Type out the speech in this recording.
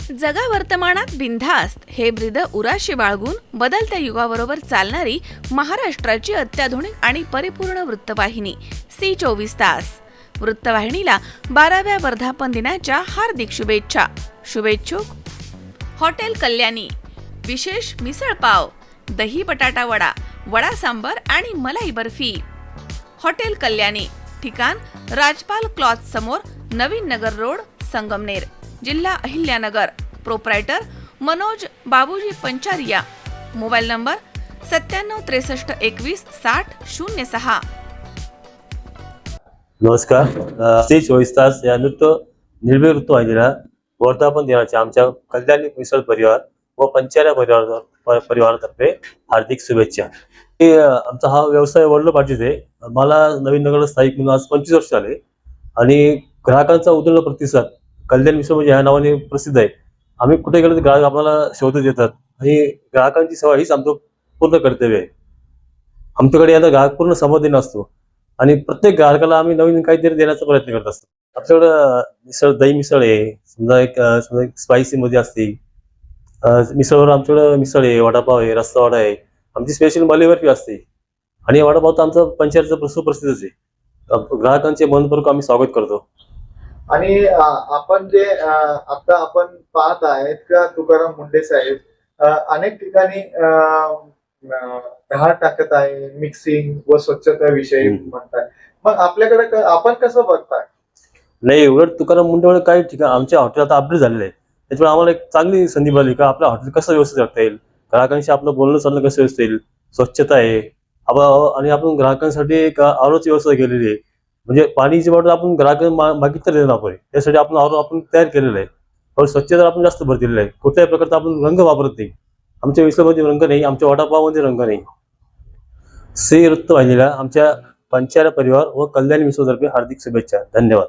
जगा वर्तमानात बिनधास्त हे ब्रीद उराशी बाळगून बदलत्या युगाबरोबर चालणारी महाराष्ट्राची अत्याधुनिक आणि परिपूर्ण वृत्तवाहिनी सी 24 तास. वृत्तवाहिनीला 12व्या वर्धापन दिनाच्या हार्दिक शुभेच्छा. शुभेच्छुक हॉटेल कल्याणी. विशेष मिसळपाव, दही बटाटा वडा, वडा सांबर आणि मलाई बर्फी. हॉटेल कल्याणी, ठिकाण राजपाल क्लॉथ समोर, नवीन नगर रोड, संगमनेर, जिल्हा Ahilyanagar. Proprietor Manoj Babuji Pancharia. Mobile number 9763216006. नमस्कार. सी 24 तास या निर्भय वृत्तवाहिनीला वर्धापन दिनाच्या आमच्या कल्याणी मिसळ परिवार व पंचाऱ्या परिवारातर्फे हार्दिक शुभेच्छा. आमचा हा व्यवसाय वडलोपार्जित आहे. मला नवीन नगर स्थायिक म्हणून आज 25 वर्ष झाले आणि ग्राहकांचा उदंड प्रतिसाद कल्याण मिसळ म्हणजे ह्या नावाने प्रसिद्ध आहे. आम्ही कुठे गेलो तर ग्राहक आम्हाला शोधत येतात आणि ग्राहकांची सेवा हीच आमचं पूर्ण कर्तव्य आहे. आमच्याकडे आता ग्राहक पूर्ण समाधानी असतो आणि प्रत्येक ग्राहकाला आम्ही नवीन काहीतरी देण्याचा प्रयत्न करत असतो. आपल्याकडं मिसळ, दही मिसळ आहे, समजा एक स्पायसी मध्ये असते. मिसळवर आमच्याकडं मिसळ आहे, वडापाव आहे, रस्सा वडा आहे, आमची स्पेशल मलाई बर्फी असते आणि वडापाव तर आमचा पंचायतचा सुप्रसिद्धच आहे. ग्राहकांचे मनपूर्वक आम्ही स्वागत करतो. आणि आपण जे आता आपण पाहत आहेत का तुकाराम मुंडे साहेब अनेक ठिकाणी धार टाकत आहे, मिक्सिंग व स्वच्छता विषयी म्हणताय. मग आपल्याकडे आपण कसं बघताय? नाही, उलट तुकाराम मुंडेमुळे काही ठिकाण आमच्या हॉटेल आता अपडेट झालेलं आहे. त्याच्यामुळे आम्हाला एक चांगली संधी मिळाली का आपलं हॉटेल कसं व्यवस्थित राखता येईल, ग्राहकांशी आपलं बोलणं चालणं कसं व्यवस्थित येईल, स्वच्छता आहे आणि आपण ग्राहकांसाठी एक आरोची व्यवस्था केलेली आहे. म्हणजे पाणीची बॉटल आपण ग्राहक मागितलं देणार आपण, त्यासाठी आपण आरो आपण तयार केलेलं आहे. पण स्वच्छता आपण जास्त भर दिलेलं आहे. कुठल्याही प्रकारचा आपण रंग वापरत नाही. आमच्या मिसळमध्ये रंग नाही, आमच्या वडापावमध्ये रंग नाही. सी वृत्तवाहिनीला आमच्या पंचाऱ्या परिवार व कल्याणी मिसळतर्फे हार्दिक शुभेच्छा. धन्यवाद.